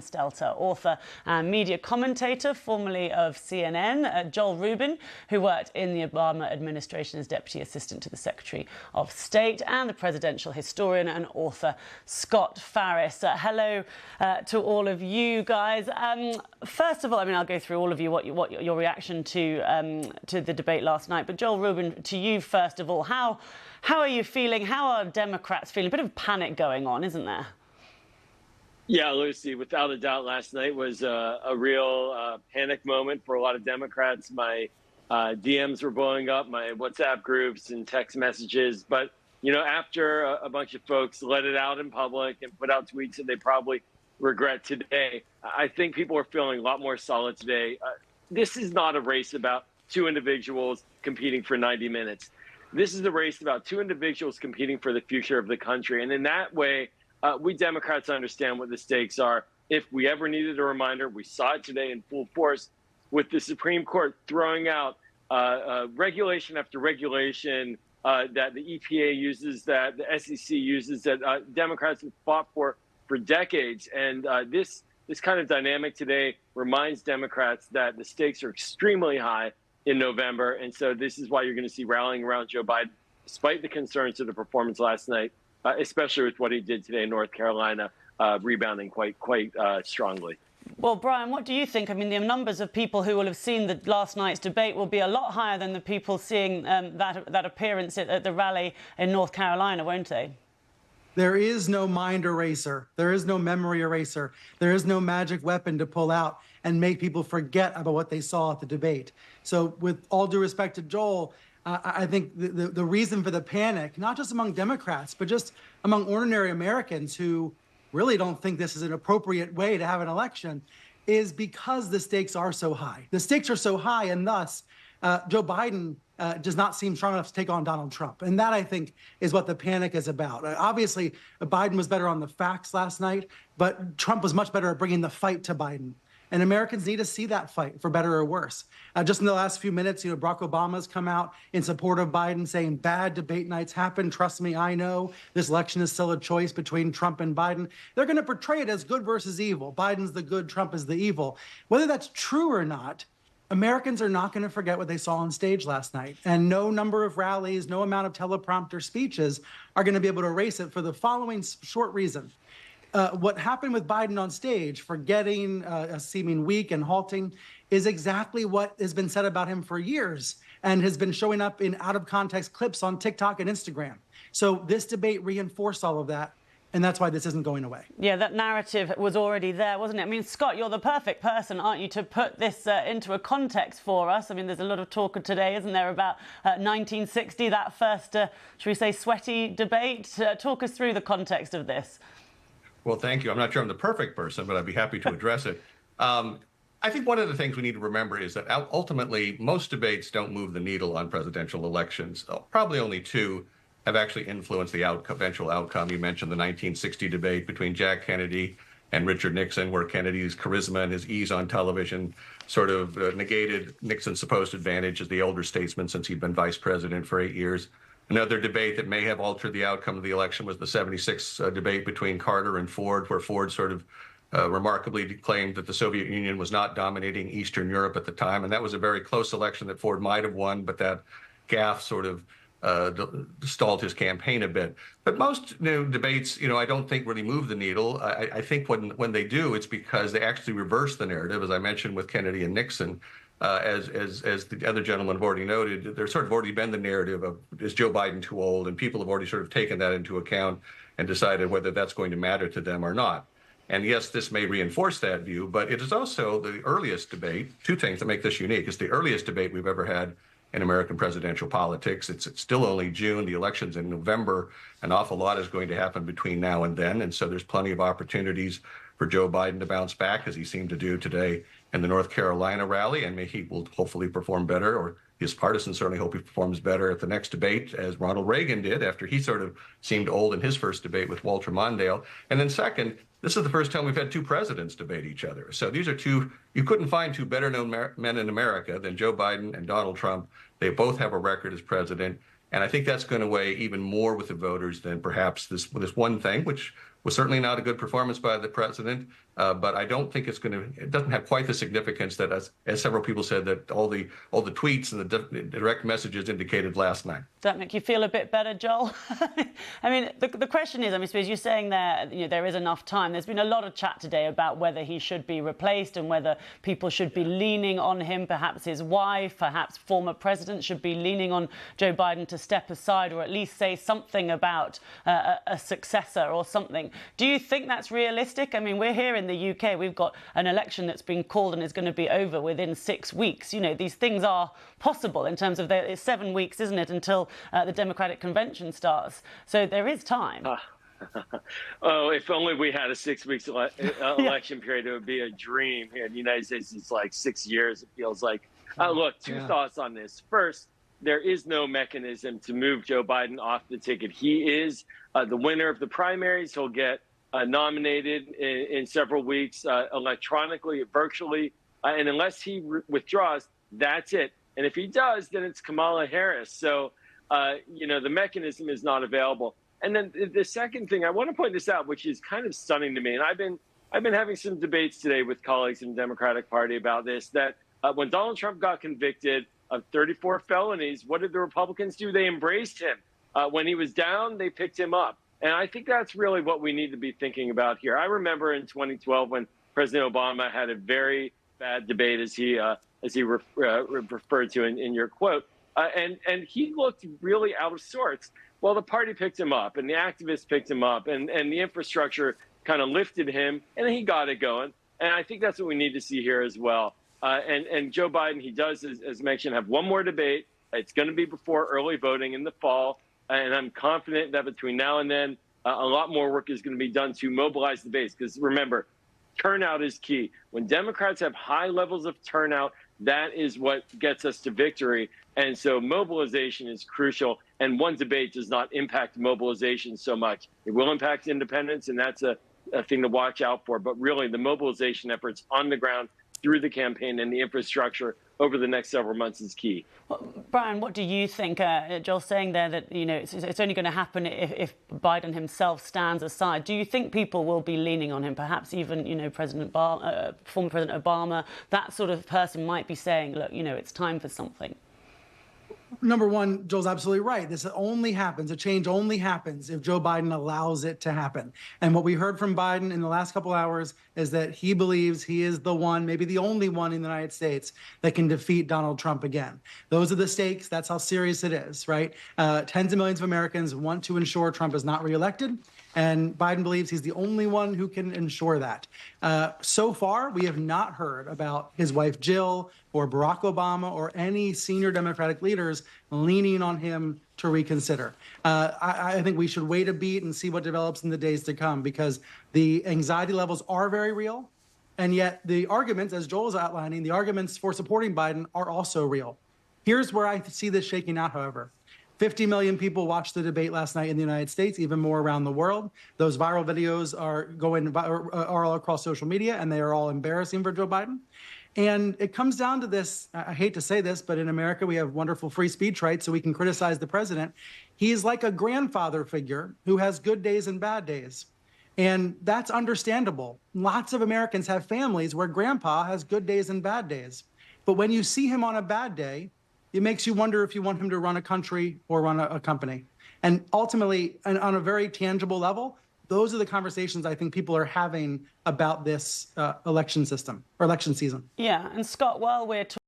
Stelter, author and media commentator, formerly of CNN, Joel Rubin, who worked in the Obama administration as Deputy Assistant to the Secretary of State, and the presidential historian and author Scott Faris. Hello to all of you guys. First of all, I'll go through all of you what your reaction to the debate last night. But Joel Rubin, to you first of all, how are you feeling? How are Democrats feeling? A bit of panic going on, isn't there? Yeah, Lucy, without a doubt, last night was a real panic moment for a lot of Democrats. My DMs were blowing up, my WhatsApp groups and text messages. But, after a bunch of folks let it out in public and put out tweets that they probably regret today, I think people are feeling a lot more solid today. This is not a race about two individuals competing for 90 minutes. This is a race about two individuals competing for the future of the country. And in that way, we Democrats understand what the stakes are. If we ever needed a reminder, we saw it today in full force with the Supreme Court throwing out regulation after regulation that the EPA uses, that the SEC uses, that Democrats have fought for decades. And this kind of dynamic today reminds Democrats that the stakes are extremely high in November. And so this is why you're going to see rallying around Joe Biden, despite the concerns of the performance last night. Especially with what he did today in North Carolina, rebounding quite strongly. Well, Brian, what do you think? The numbers of people who will have seen the last night's debate will be a lot higher than the people seeing that appearance at the rally in North Carolina, won't they? There is no mind eraser. There is no memory eraser. There is no magic weapon to pull out and make people forget about what they saw at the debate. So with all due respect to Joel, I think the reason for the panic, not just among Democrats, but just among ordinary Americans who really don't think this is an appropriate way to have an election, is because the stakes are so high. The stakes are so high, and thus Joe Biden does not seem strong enough to take on Donald Trump. And that, I think, is what the panic is about. Obviously, Biden was better on the facts last night, but Trump was much better at bringing the fight to Biden. And Americans need to see that fight, for better or worse. Just in the last few minutes, Barack Obama's come out in support of Biden, saying bad debate nights happen. Trust me, I know. This election is still a choice between Trump and Biden. They're going to portray it as good versus evil. Biden's the good, Trump is the evil. Whether that's true or not, Americans are not going to forget what they saw on stage last night. And no number of rallies, no amount of teleprompter speeches are going to be able to erase it for the following short reason. What happened with Biden on stage, forgetting, seeming weak and halting, is exactly what has been said about him for years and has been showing up in out-of-context clips on TikTok and Instagram. So this debate reinforced all of that, and that's why this isn't going away. Yeah, that narrative was already there, wasn't it? Scott, you're the perfect person, aren't you, to put this into a context for us? There's a lot of talk today, isn't there, about 1960, that first, should we say, sweaty debate? Talk us through the context of this. Well, thank you. I'm not sure I'm the perfect person, but I'd be happy to address it. I think one of the things we need to remember is that ultimately most debates don't move the needle on presidential elections. Probably only two have actually influenced the eventual outcome. You mentioned the 1960 debate between Jack Kennedy and Richard Nixon, where Kennedy's charisma and his ease on television sort of negated Nixon's supposed advantage as the elder statesman since he'd been vice president for 8 years. Another debate that may have altered the outcome of the election was the 76 debate between Carter and Ford, where Ford sort of remarkably claimed that the Soviet Union was not dominating Eastern Europe at the time. And that was a very close election that Ford might have won, but that gaffe sort of stalled his campaign a bit. But most debates, I don't think really move the needle. I think when they do, it's because they actually reverse the narrative, as I mentioned with Kennedy and Nixon. As the other gentlemen have already noted, there's sort of already been the narrative of, is Joe Biden too old? And people have already sort of taken that into account and decided whether that's going to matter to them or not. And yes, this may reinforce that view, but it is also the earliest debate. Two things that make this unique. It's the earliest debate we've ever had in American presidential politics. It's still only June. The election's in November. An awful lot is going to happen between now and then. And so there's plenty of opportunities for Joe Biden to bounce back, as he seemed to do today in the North Carolina rally, and he will hopefully perform better, or his partisans certainly hope he performs better at the next debate, as Ronald Reagan did after he sort of seemed old in his first debate with Walter Mondale. And then second, this is the first time we've had two presidents debate each other. So these are two, you couldn't find two better known men in America than Joe Biden and Donald Trump. They both have a record as president. And I think that's going to weigh even more with the voters than perhaps this one thing, which was certainly not a good performance by the president, But I don't think it doesn't have quite the significance that, as several people said, that all the tweets and the direct messages indicated last night. Does that make you feel a bit better, Joel? I mean, the question is, I suppose you're saying there is enough time. There's been a lot of chat today about whether he should be replaced and whether people should be leaning on him, perhaps his wife, perhaps former presidents should be leaning on Joe Biden to step aside or at least say something about a successor or something. Do you think that's realistic? I mean, we're here in the UK. We've got an election that's been called and is going to be over within 6 weeks. These things are possible in terms of it's 7 weeks, isn't it, until the Democratic Convention starts. So there is time. Oh, if only we had a 6 weeks election period, it would be a dream. Here in the United States, it's like 6 years, it feels like. Look, two thoughts on this. First, there is no mechanism to move Joe Biden off the ticket. He is the winner of the primaries. He'll get nominated in several weeks electronically, virtually. And unless he withdraws, that's it. And if he does, then it's Kamala Harris. So, the mechanism is not available. And then the second thing, I want to point this out, which is kind of stunning to me. And I've been having some debates today with colleagues in the Democratic Party about this, that when Donald Trump got convicted of 34 felonies, what did the Republicans do? They embraced him. When he was down, they picked him up. And I think that's really what we need to be thinking about here. I remember in 2012 when President Obama had a very bad debate, as he referred to in your quote, and he looked really out of sorts. Well, the party picked him up, and the activists picked him up, and the infrastructure kind of lifted him, and he got it going. And I think that's what we need to see here as well. And Joe Biden, he does, as mentioned, have one more debate. It's going to be before early voting in the fall. And I'm confident that between now and then, a lot more work is going to be done to mobilize the base. Because remember, turnout is key. When Democrats have high levels of turnout, that is what gets us to victory. And so mobilization is crucial. And one debate does not impact mobilization so much. It will impact independence, and that's a thing to watch out for. But really, the mobilization efforts on the ground through the campaign and the infrastructure over the next several months is key. Well, Brian, what do you think? Joel's saying there that it's only going to happen if Biden himself stands aside. Do you think people will be leaning on him? Perhaps even former President Obama, that sort of person might be saying, look, it's time for something. Number one, Joel's absolutely right. A change only happens if Joe Biden allows it to happen. And what we heard from Biden in the last couple hours is that he believes he is the one, maybe the only one in the United States that can defeat Donald Trump again. Those are the stakes. That's how serious it is, right? Tens of millions of Americans want to ensure Trump is not reelected. And Biden believes he's the only one who can ensure that. So far, we have not heard about his wife, Jill, or Barack Obama, or any senior Democratic leaders leaning on him to reconsider. I think we should wait a beat and see what develops in the days to come, because the anxiety levels are very real. And yet the arguments, as Joel is outlining, the arguments for supporting Biden are also real. Here's where I see this shaking out, however. 50 million people watched the debate last night in the United States, even more around the world. Those viral videos are all across social media, and they are all embarrassing for Joe Biden. And it comes down to this. I hate to say this, but in America, we have wonderful free speech rights, so we can criticize the president. He's like a grandfather figure who has good days and bad days. And that's understandable. Lots of Americans have families where grandpa has good days and bad days. But when you see him on a bad day, it makes you wonder if you want him to run a country or run a company. And ultimately, and on a very tangible level, those are the conversations I think people are having about this election system or election season. Yeah. And Scott, while we're